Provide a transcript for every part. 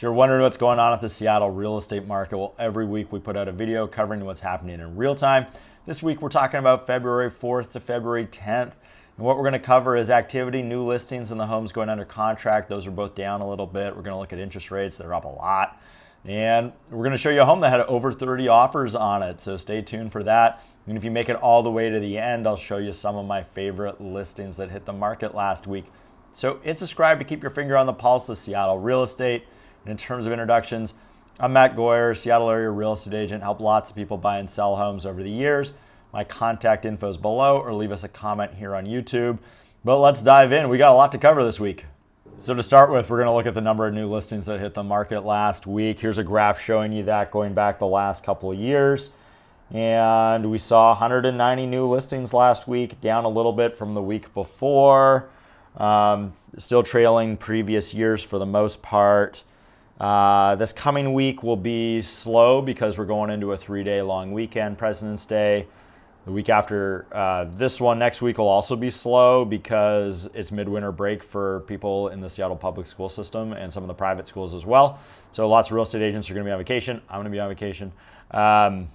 So you're wondering what's going on at the Seattle real estate market. Well, every week we put out a video covering what's happening in real time. This week we're talking about February 4th to February 10th. And what we're going to cover is activity, new listings, and the homes going under contract. Those are both down a little bit. We're going to look at interest rates. They're up a lot. And we're going to show you a home that had over 30 offers on it. So stay tuned for that. And if you make it all the way to the end, I'll show you some of my favorite listings that hit the market last week. So hit subscribe to keep your finger on the pulse of Seattle real estate. And in terms of introductions, I'm Matt Goyer, Seattle area real estate agent. Helped lots of people buy and sell homes over the years. My contact info is below, or leave us a comment here on YouTube. But let's dive in. We got a lot to cover this week. So to start with, we're going to look at the number of new listings that hit the market last week. Here's a graph showing you that going back the last couple of years. And we saw 190 new listings last week, down a little bit from the week before. Still trailing previous years for the most part. This coming week will be slow because we're going into a 3-day long weekend, President's Day. The week after this one, next week, will also be slow because it's midwinter break for people in the Seattle public school system and some of the private schools as well. So lots of real estate agents are going to be on vacation. I'm going to be on vacation. And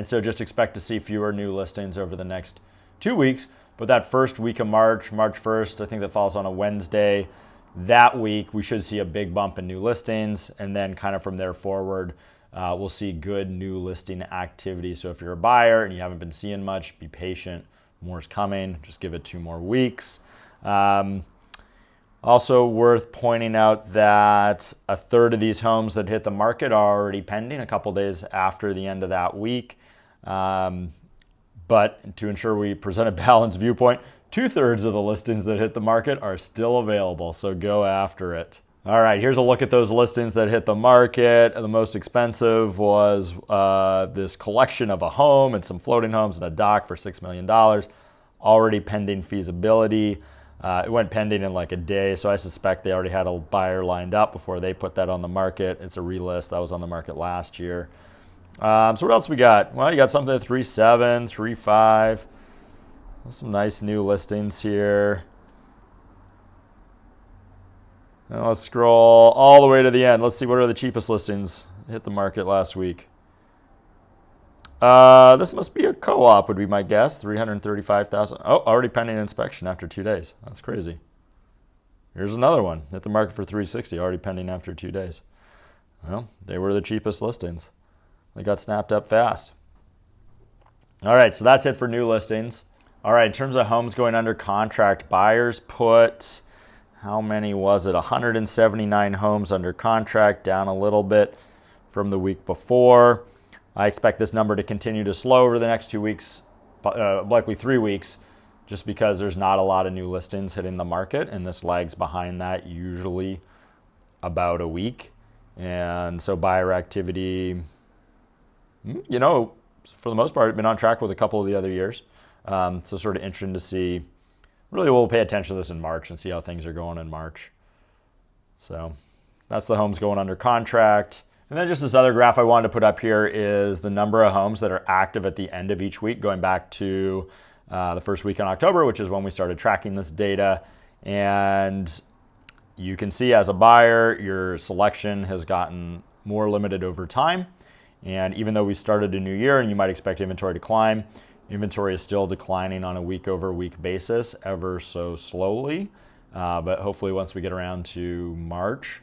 so just expect to see fewer new listings over the next 2 weeks. But that first week of March 1st, I think that falls on a Wednesday. That week, we should see a big bump in new listings. And then kind of from there forward, we'll see good new listing activity. So if you're a buyer and you haven't been seeing much, be patient. More's coming. Just give it 2 more weeks. Also worth pointing out that a third of these homes that hit the market are already pending a couple days after the end of that week. But to ensure we present a balanced viewpoint, 2/3 of the listings that hit the market are still available, so go after it. All right, here's a look at those listings that hit the market. The most expensive was this collection of a home and some floating homes and a dock for $6 million, already pending feasibility. It went pending in like a day, so I suspect they already had a buyer lined up before they put that on the market. It's a relist that was on the market last year. So what else we got? Well, you got something at 3.7, 3.5. Some nice new listings here. Now let's scroll all the way to the end. Let's see what are the cheapest listings hit the market last week. This must be a co-op, would be my guess. $335,000. Oh, already pending inspection after 2 days. That's crazy. Here's another one. Hit the market for $360,000, already pending after 2 days. Well, they were the cheapest listings. They got snapped up fast. All right, so that's it for new listings. All right, in terms of homes going under contract, buyers put, how many was it? 179 homes under contract, down a little bit from the week before. I expect this number to continue to slow over the next 2 weeks, likely 3 weeks, just because there's not a lot of new listings hitting the market, and this lags behind that usually about a week. And so buyer activity, you know, for the most part, been on track with a couple of the other years. So sort of interesting to see. Really, we'll pay attention to this in March and see how things are going in March. So that's the homes going under contract. And then just this other graph I wanted to put up here is the number of homes that are active at the end of each week, going back to the first week in October, which is when we started tracking this data. And you can see as a buyer, your selection has gotten more limited over time. And even though we started a new year and you might expect inventory to climb, inventory is still declining on a week-over-week basis, ever so slowly. But hopefully once we get around to March,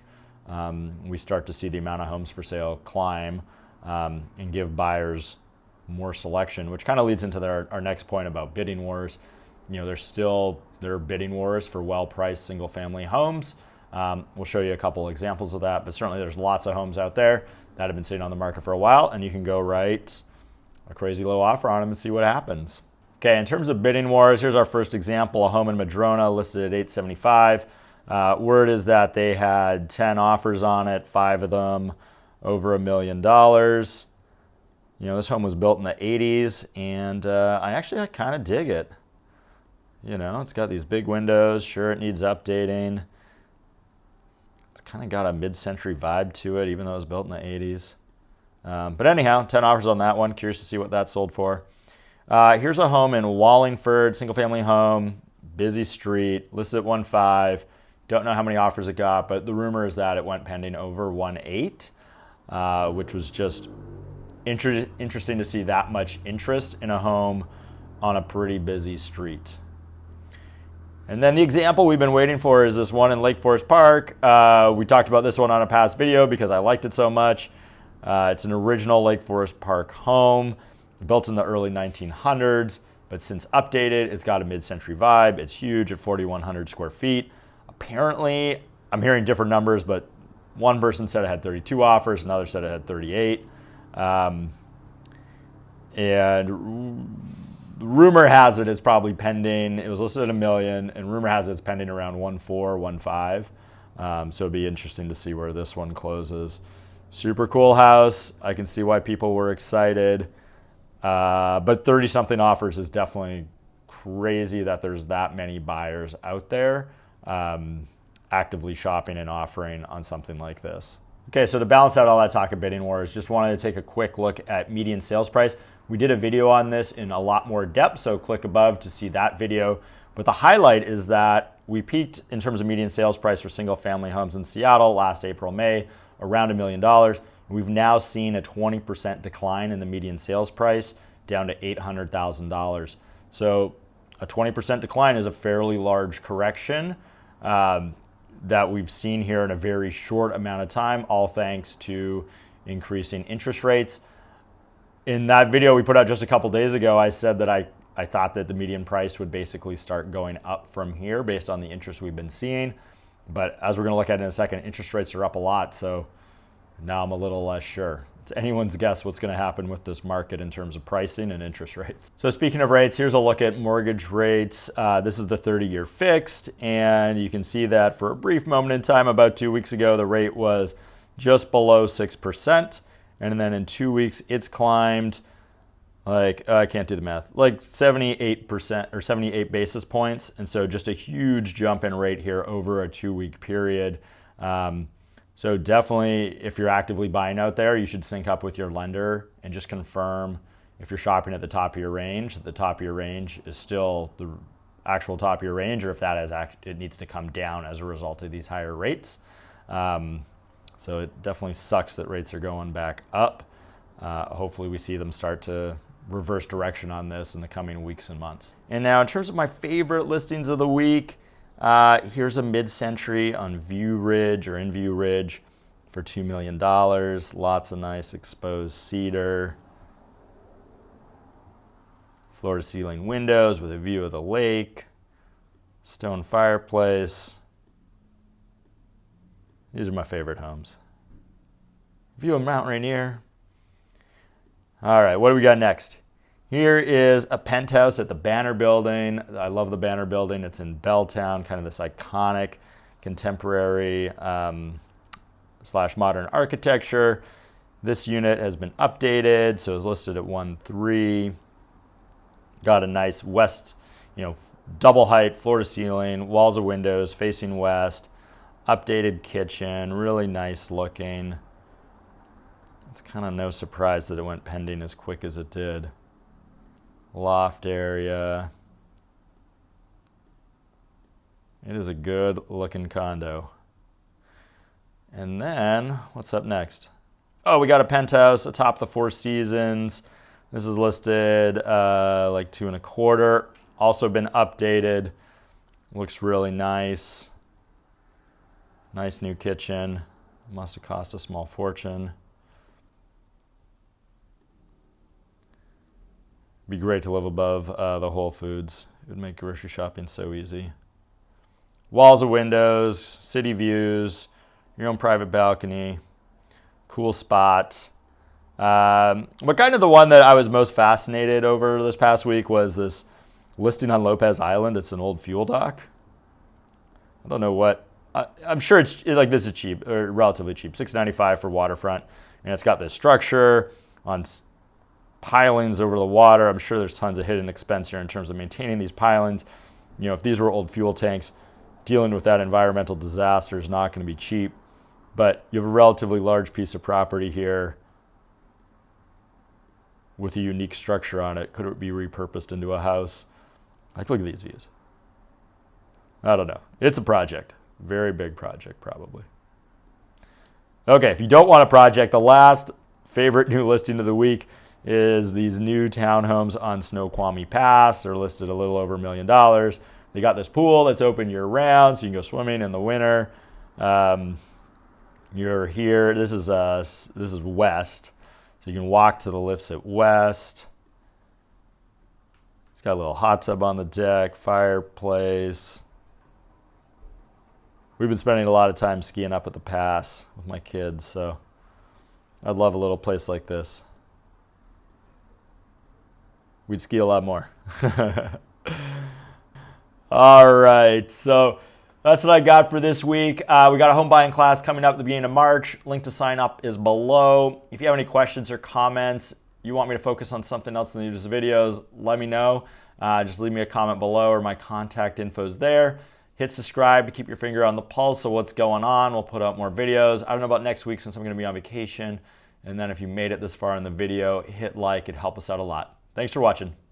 we start to see the amount of homes for sale climb and give buyers more selection, which kind of leads into our next point about bidding wars. You know, there are bidding wars for well-priced single-family homes. We'll show you a couple examples of that, but certainly there's lots of homes out there that have been sitting on the market for a while, and you can go write a crazy low offer on them and see what happens. Okay, in terms of bidding wars, here's our first example, a home in Madrona listed at $875,000. Word is that they had 10 offers on it, 5 of them over $1 million. You know, this home was built in the 80s, and I kind of dig it. You know, it's got these big windows. Sure, it needs updating. It's kind of got a mid-century vibe to it, even though it was built in the 80s. But anyhow, 10 offers on that one. Curious to see what that sold for. Here's a home in Wallingford, single-family home, busy street, listed at 1.5, Don't know how many offers it got, but the rumor is that it went pending over 1.8, which was just interesting to see that much interest in a home on a pretty busy street. And then the example we've been waiting for is this one in Lake Forest Park. We talked about this one on a past video because I liked it so much. It's an original Lake Forest Park home built in the early 1900s, but since updated, it's got a mid-century vibe. It's huge at 4,100 square feet. Apparently, I'm hearing different numbers, but one person said it had 32 offers, another said it had 38. And rumor has it it's probably pending. It was listed at $1 million, and rumor has it it's pending around 1.4, 1.5. So it'd be interesting to see where this one closes. Super cool house. I can see why people were excited. But 30-something offers is definitely crazy that there's that many buyers out there actively shopping and offering on something like this. Okay, so to balance out all that talk of bidding wars, just wanted to take a quick look at median sales price. We did a video on this in a lot more depth, so click above to see that video. But the highlight is that we peaked in terms of median sales price for single family homes in Seattle last April, May, around $1 million. We've now seen a 20% decline in the median sales price down to $800,000. So a 20% decline is a fairly large correction that we've seen here in a very short amount of time, all thanks to increasing interest rates. In that video we put out just a couple days ago, I said that I thought that the median price would basically start going up from here based on the interest we've been seeing. But as we're going to look at in a second, interest rates are up a lot, so now I'm a little less sure. It's anyone's guess what's going to happen with this market in terms of pricing and interest rates. So speaking of rates, here's a look at mortgage rates. This is the 30-year fixed, and you can see that for a brief moment in time, about 2 weeks ago, the rate was just below 6%. And then in 2 weeks, it's climbed like, I can't do the math, like 78% or 78 basis points. And so just a huge jump in rate here over a 2-week period. So definitely, if you're actively buying out there, you should sync up with your lender and just confirm if you're shopping at the top of your range, that the top of your range is still the actual top of your range, or if it needs to come down as a result of these higher rates. So it definitely sucks that rates are going back up. Hopefully we see them start to reverse direction on this in the coming weeks and months. And now in terms of my favorite listings of the week, here's a mid-century on View Ridge or in View Ridge for $2 million. Lots of nice exposed cedar. Floor to ceiling windows with a view of the lake. Stone fireplace. These are my favorite homes. View of Mount Rainier. All right, what do we got next? Here is a penthouse at the Banner Building. I love the Banner Building. It's in Belltown, kind of this iconic contemporary / modern architecture. This unit has been updated, so it's listed at 1.3. Got a nice west, double height, floor to ceiling, walls of windows facing west, updated kitchen, really nice looking. It's kind of no surprise that it went pending as quick as it did. Loft area. It is a good looking condo. And then, what's up next? Oh, we got a penthouse atop the Four Seasons. This is listed like 2.25. Also been updated. Looks really nice. Nice new kitchen. Must have cost a small fortune. Be great to live above the Whole Foods. It would make grocery shopping so easy. Walls of windows, city views, your own private balcony, cool spots. But kind of the one that I was most fascinated over this past week was this listing on Lopez Island. It's an old fuel dock. I don't know what. I'm sure this is cheap, or relatively cheap. $695 for waterfront, and it's got this structure on pilings over the water. I'm sure there's tons of hidden expense here in terms of maintaining these pilings. If these were old fuel tanks, dealing with that environmental disaster is not going to be cheap. But you have a relatively large piece of property here with a unique structure on it. Could it be repurposed into a house? Look at these views. I don't know. It's a project. Very big project, probably. Okay, if you don't want a project, the last favorite new listing of the week is these new townhomes on Snoqualmie Pass. They're listed a little over $1 million. They got this pool that's open year round, so you can go swimming in the winter. You're here. This is west, so you can walk to the lifts at west. It's got a little hot tub on the deck, fireplace. We've been spending a lot of time skiing up at the pass with my kids, so I'd love a little place like this. We'd ski a lot more. All right, so that's what I got for this week. We got a home buying class coming up at the beginning of March. Link to sign up is below. If you have any questions or comments, you want me to focus on something else in these videos, let me know. Just leave me a comment below, or my contact info is there. Hit subscribe to keep your finger on the pulse of what's going on. We'll put out more videos. I don't know about next week since I'm going to be on vacation. And then if you made it this far in the video, hit like. It'd help us out a lot. Thanks for watching.